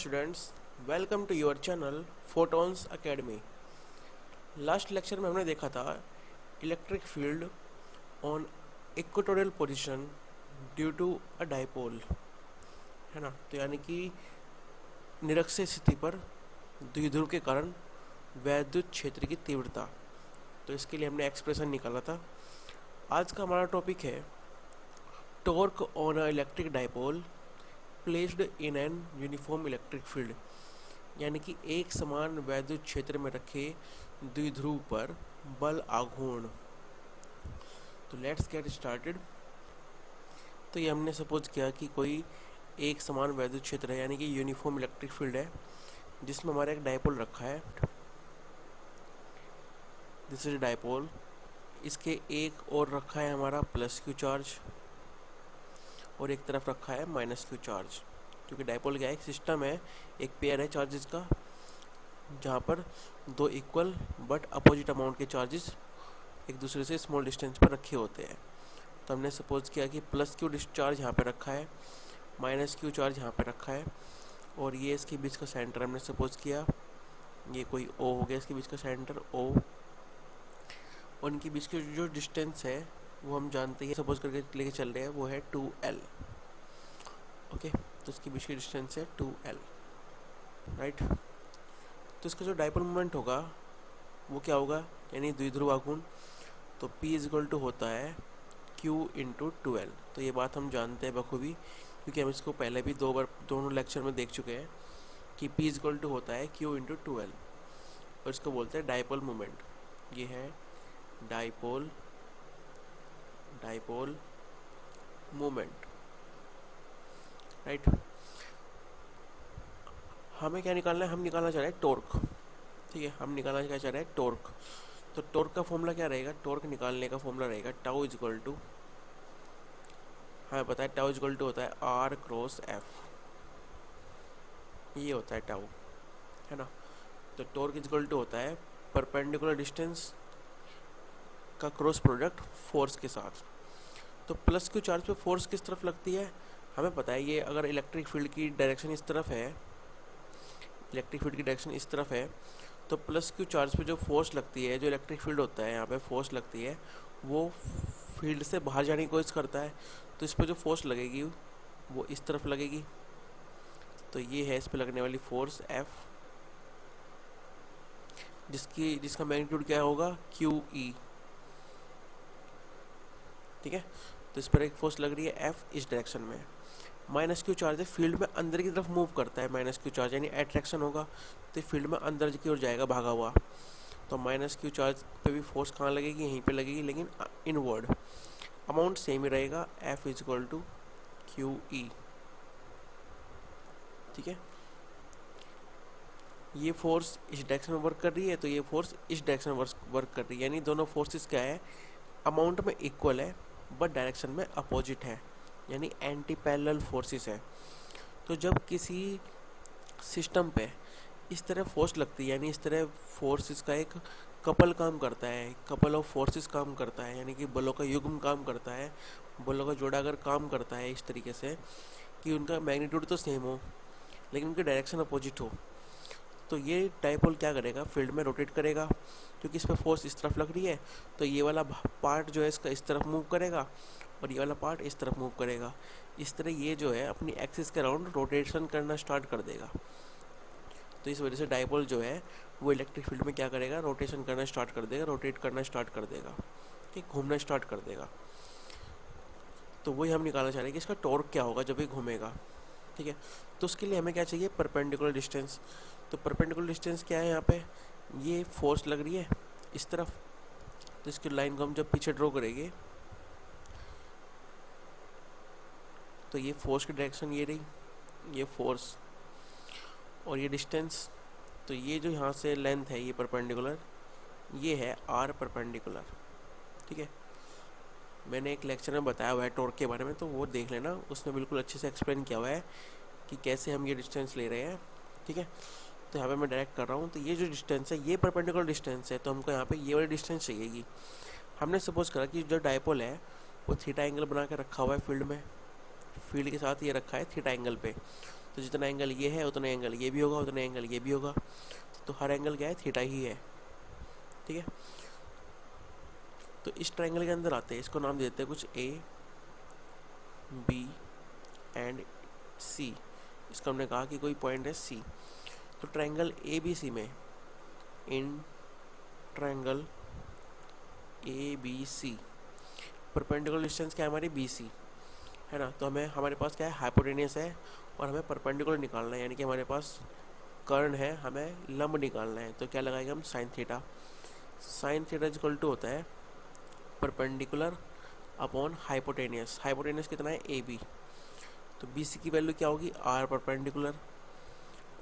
Students, welcome to your channel Photons academy. Last lecture में हमने देखा था electric field on equatorial position due to a dipole, है ना। तो यानी कि निरक्षीय स्थिति पर द्विध्रुव के कारण वैद्युत क्षेत्र की तीव्रता। तो इसके लिए हमने एक्सप्रेशन निकाला था। आज का हमारा टॉपिक है torque on a electric dipole placed in an uniform electric field, यानी कि एक समान वैद्युत क्षेत्र में रखे द्विध्रुव पर बल आघूर्ण। तो लेट्स गेट स्टार्टेड। तो ये हमने सपोज किया कि कोई एक समान वैद्युत क्षेत्र है, यानी कि यूनिफॉर्म इलेक्ट्रिक फील्ड है, जिसमें हमारा एक डाइपोल रखा है। This is dipole. इसके एक और रखा है हमारा प्लस क्यू चार्ज और एक तरफ रखा है माइनस क्यू चार्ज, क्योंकि डाइपोल क्या है, एक सिस्टम है, एक पेयर है चार्जेस का, जहाँ पर दो इक्वल बट अपोजिट अमाउंट के चार्जेस एक दूसरे से स्मॉल डिस्टेंस पर रखे होते हैं। तो हमने सपोज किया कि प्लस क्यू चार्ज यहाँ पे रखा है, माइनस क्यू चार्ज यहाँ पे रखा है, और ये इसके बीच का सेंटर हमने सपोज किया, ये कोई ओ हो गया, इसके बीच का सेंटर ओ, और इनके बीच की जो डिस्टेंस है वो हम जानते हैं, सपोज करके लेके चल रहे हैं, वो है 2L। ओके, तो इसके बीच की डिस्टेंस है 2L, राइट। तो इसका जो डाइपोल मोमेंट होगा वो क्या होगा, यानी द्विध्रुव आघूर्ण। तो P इक्वल टू होता है Q इंटू 2L। तो ये बात हम जानते हैं बखूबी, क्योंकि हम इसको पहले भी दो बार दोनों लेक्चर में देख चुके हैं कि P इक्वल टू होता है Q इंटू 2L, और इसको बोलते हैं डाइपोल मोमेंट। ये है डाइपोल मोमेंट, राइट। हमें क्या निकालना है, हम निकालना चाह रहे हैं टॉर्क, ठीक है। हम निकालना क्या चाह रहे हैं, टॉर्क। तो टॉर्क का फॉर्मूला क्या रहेगा, टॉर्क निकालने का फॉर्मूला रहेगा टाउ इक्वल टू, हमें पता है टाउ इक्वल टू होता है R क्रॉस F, ये होता है टाउ, है ना। तो टॉर्क इक्वल टू होता है परपेंडिकुलर डिस्टेंस का क्रॉस प्रोडक्ट फोर्स के साथ। तो प्लस क्यू चार्ज पे फोर्स किस तरफ लगती है, हमें पता है, ये अगर इलेक्ट्रिक फील्ड की डायरेक्शन इस तरफ है, इलेक्ट्रिक फील्ड की डायरेक्शन इस तरफ है, तो प्लस क्यू चार्ज पे जो फोर्स लगती है, जो इलेक्ट्रिक फील्ड होता है यहाँ पे फोर्स लगती है, वो फील्ड से बाहर जाने की कोशिश करता है। तो इस पर जो फोर्स लगेगी वो इस तरफ लगेगी। तो ये है इस पर लगने वाली फोर्स F, जिसका मैग्नीट्यूड क्या होगा, QE, ठीक है। तो इस पर एक फोर्स लग रही है F इस डायरेक्शन में। माइनस क्यू चार्ज है, फील्ड में अंदर की तरफ मूव करता है माइनस क्यू चार्ज, यानी अट्रैक्शन होगा, तो फील्ड में अंदर की ओर जाएगा भागा हुआ। तो माइनस क्यू चार्ज पे भी फोर्स कहाँ लगेगी, यहीं पे लगेगी, लेकिन इनवर्ड। अमाउंट सेम ही रहेगा, F इक्वल टू QE, ठीक है। ये फोर्स इस डायरेक्शन में वर्क कर रही है, तो ये फोर्स इस डायरेक्शन में वर्क कर रही है, यानी दोनों फोर्सेस क्या है, अमाउंट में इक्वल है बट डायरेक्शन में अपोजिट है, यानी एंटी पैरेलल फोर्सेस है। तो जब किसी सिस्टम पे इस तरह फोर्स लगती है, यानी इस तरह फोर्सेस का एक कपल काम करता है, कपल ऑफ फोर्सेस काम करता है, यानी कि बलों का युग्म काम करता है, बलों का जोड़ा अगर काम करता है इस तरीके से कि उनका मैग्नीट्यूड तो सेम हो लेकिन उनकी डायरेक्शन अपोजिट हो, तो ये डाइपोल क्या करेगा, फील्ड में रोटेट करेगा, क्योंकि इस पर फोर्स इस तरफ लग रही है। तो ये वाला पार्ट जो है इसका इस तरफ मूव करेगा और ये वाला पार्ट इस तरफ मूव करेगा। इस तरह ये जो है अपनी एक्सिस के अराउंड रोटेशन करना स्टार्ट कर देगा। तो इस वजह से डाइपोल जो है वो इलेक्ट्रिक फील्ड में क्या करेगा, रोटेशन करना स्टार्ट कर देगा, रोटेट करना स्टार्ट कर देगा, ठीक, घूमना स्टार्ट कर देगा। तो वही हम निकालना चाह रहे हैं कि इसका टॉर्क क्या होगा जब ये घूमेगा, ठीक है। तो उसके लिए हमें क्या चाहिए, परपेंडिकुलर डिस्टेंस। तो परपेंडिकुलर डिस्टेंस क्या है, यहाँ पे ये फोर्स लग रही है इस तरफ, तो इसकी लाइन को हम जब पीछे ड्रॉ करेंगे तो ये फोर्स की डायरेक्शन ये रही, ये फोर्स और ये डिस्टेंस। तो ये जो यहाँ से लेंथ है ये परपेंडिकुलर, ये है R परपेंडिकुलर, ठीक है। मैंने एक लेक्चर में बताया हुआ है टॉर्क के बारे में, तो वो देख लेना, उसमें बिल्कुल अच्छे से एक्सप्लेन किया हुआ है कि कैसे हम ये डिस्टेंस ले रहे हैं, ठीक है। तो यहाँ पे मैं डायरेक्ट कर रहा हूँ, तो ये जो डिस्टेंस है ये परपेंडिकुलर डिस्टेंस है, तो हमको यहाँ पे ये वाली डिस्टेंस चाहिएगी। हमने सपोज करा कि जो डाइपोल है वो थीटा एंगल बना के रखा हुआ है फील्ड में, फील्ड के साथ ये रखा है थीटा एंगल पे। तो जितना एंगल ये है उतना एंगल ये भी होगा, उतना एंगल ये भी होगा, तो हर एंगल क्या है, थीटा ही है। ठीक है, तो इस ट्रायंगल के अंदर आते हैं, इसको नाम देते हैं कुछ ए बी एंड सी। इसको हमने कहा कि कोई पॉइंट है सी। तो ट्रायंगल ए बी सी में, in triangle A B C perpendicular distance क्या है हमारी, बी सी है ना। तो हमें, हमारे पास क्या है, हाइपोटेनियस है और हमें परपेंडिकुलर निकालना है, यानी कि हमारे पास कर्ण है, हमें लंब निकालना है। तो क्या लगाएंगे हम, sine theta. Sine theta equal to होता है परपेंडिकुलर अपॉन हाइपोटेनियस। हाइपोटेनियस कितना है, ए बी। तो बी सी की वैल्यू क्या होगी, आर परपेंडिकुलर,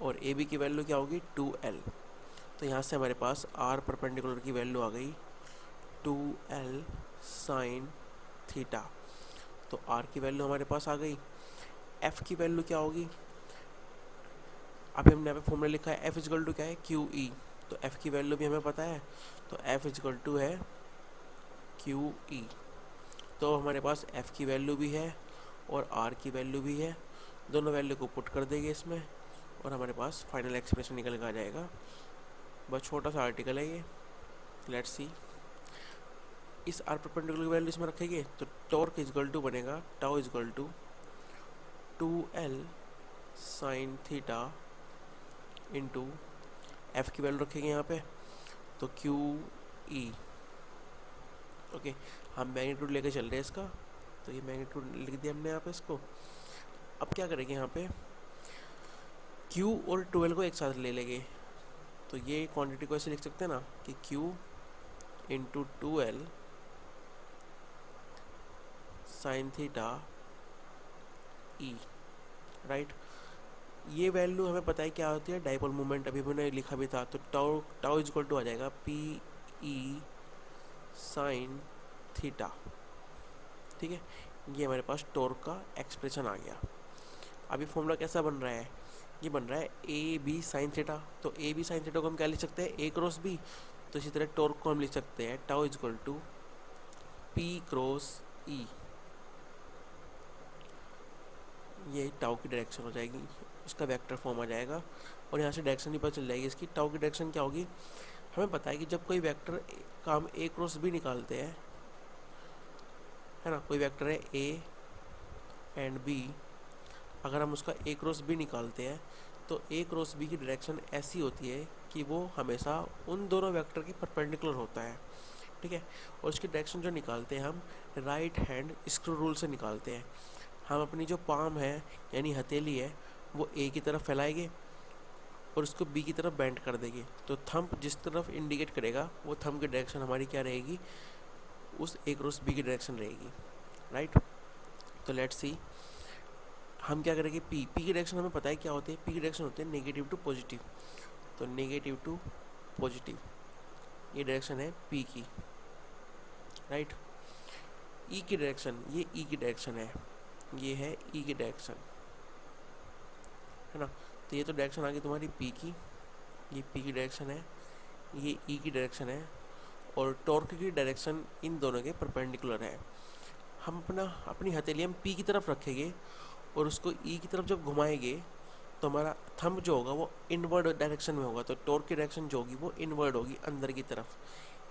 और ए बी की वैल्यू क्या होगी, 2l। तो यहाँ से हमारे पास आर परपेंडिकुलर की वैल्यू आ गई 2l साइन थीटा। तो आर की वैल्यू हमारे पास आ गई। एफ की वैल्यू क्या होगी, अभी हमने यहाँ पे फॉर्मूला लिखा है, एफ इजकल टू क्या है, क्यू ई। तो एफ की वैल्यू भी हमें पता है, तो एफ इजकल टू है क्यू ई। तो हमारे पास एफ की वैल्यू भी है और आर की वैल्यू भी है, दोनों वैल्यू को पुट कर देंगे इसमें और हमारे पास फाइनल एक्सप्रेशन निकल के आ जाएगा। बस छोटा सा आर्टिकल है ये, लेट्स सी। इस आर परपेंडिकुलर की वैल्यू इसमें रखेंगे तो टॉर्क इजकल टू बनेगा tau equal to 2l sine theta into F की वैल्यू रखेंगे यहाँ पे तो क्यू ई। ओके, हम मैग्नीट्यूड लेके चल रहे हैं इसका, तो ये मैग्नीट्यूड लिख दिया हमने यहाँ पे इसको। अब क्या करेंगे, यहाँ पे Q और 12 को एक साथ ले लेंगे, तो ये क्वांटिटी को ऐसे लिख सकते हैं ना कि Q into 2l sine theta e, right. ये वैल्यू हमें पता है क्या होती है, डाइपोल मोमेंट, अभी मैंने लिखा भी था। तो टाउ इक्वल टू आ जाएगा पी ई साइन थीटा। ठीक है, ये हमारे पास टॉर्क का एक्सप्रेशन आ गया। अभी फॉर्मूला कैसा बन रहा है, ये बन रहा है ए बी साइन थीटा। तो ए बी साइन थीटा को हम क्या लिख सकते हैं, ए क्रॉस बी। तो इसी तरह टॉर्क को हम लिख सकते हैं tau equal to p cross e. ये टाउ की डायरेक्शन हो जाएगी, इसका वेक्टर फॉर्म आ जाएगा और यहाँ से डायरेक्शन भी पता चल जाएगी इसकी। टाउ की डायरेक्शन क्या होगी, हमें पता है कि जब कोई वेक्टर का हम ए क्रॉस बी निकालते हैं, है ना, कोई वेक्टर है ए एंड बी, अगर हम उसका ए क्रॉस बी निकालते हैं तो ए क्रॉस बी की डायरेक्शन ऐसी होती है कि वो हमेशा उन दोनों वेक्टर की परपेंडिकुलर होता है। ठीक है, और उसकी डायरेक्शन जो निकालते हैं हम राइट हैंड स्क्रू रूल से निकालते हैं। हम अपनी जो पाम है यानी हथेली है वो ए की तरफ फैलाएंगे और उसको बी की तरफ बेंड कर देंगे। तो थंब जिस तरफ इंडिकेट करेगा वो थंब की डायरेक्शन हमारी क्या रहेगी, उस ए क्रॉस बी की डायरेक्शन रहेगी, राइट। तो लेट्स सी, हम क्या करेंगे, पी की डायरेक्शन हमें पता है क्या होती है, पी की डायरेक्शन होती है नेगेटिव टू पॉजिटिव। तो नेगेटिव टू पॉजिटिव ये डायरेक्शन है पी की, राइट। ई की डायरेक्शन, ये ई की डायरेक्शन है, ये है ई की डायरेक्शन, है ना। तो ये तो डायरेक्शन आ गई तुम्हारी पी की, ये पी की डायरेक्शन है, ये ई की डायरेक्शन है और टॉर्क की डायरेक्शन इन दोनों के परपेंडिकुलर है। हम अपनी हथेली हम पी की तरफ रखेंगे और उसको ई की तरफ जब घुमाएंगे तो हमारा थंब जो होगा वो इनवर्ड डायरेक्शन में होगा। तो टॉर्क की डायरेक्शन जो होगी वो इनवर्ड होगी, अंदर की तरफ।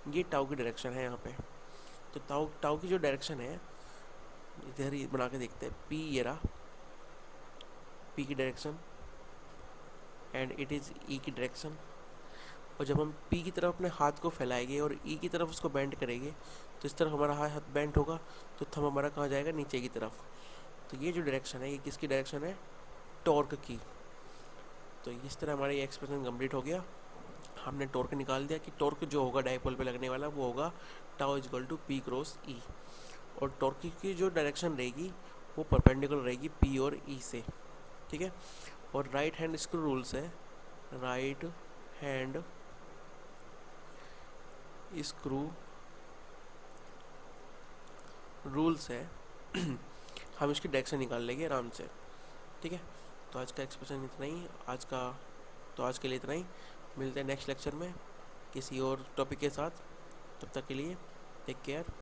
ये टाउ की डायरेक्शन है यहाँ पे। तो टाउ की जो डायरेक्शन है इधर ही बना के देखते हैं, पी ये रहा पी की डायरेक्शन एंड इट इज़ ई की डायरेक्शन। और जब हम पी की तरफ अपने हाथ को फैलाएंगे और ई की तरफ उसको बेंड करेंगे तो इस तरफ हमारा हाथ बेंड होगा, तो थंब हमारा कहाँ जाएगा, नीचे की तरफ। तो ये जो डायरेक्शन है ये किसकी डायरेक्शन है, टॉर्क की। तो इस तरह हमारा ये एक्सप्रेशन कंप्लीट हो गया। हमने टॉर्क निकाल दिया कि टॉर्क जो होगा डाइपोल पे लगने वाला वो होगा tau equal to p cross e. और टॉर्क की जो डायरेक्शन रहेगी वो परपेंडिकुलर रहेगी पी और ई से। ठीक है, और राइट हैंड स्क्रू रूल्स है, राइट हैंड स्क्रू रूल्स है हम इसकी डायरेक्शन निकाल लेंगे आराम से। ठीक है, तो आज का एक्सप्रेशन इतना ही, आज के लिए इतना ही। मिलते हैं नेक्स्ट लेक्चर में किसी और टॉपिक के साथ, तब तक के लिए टेक केयर।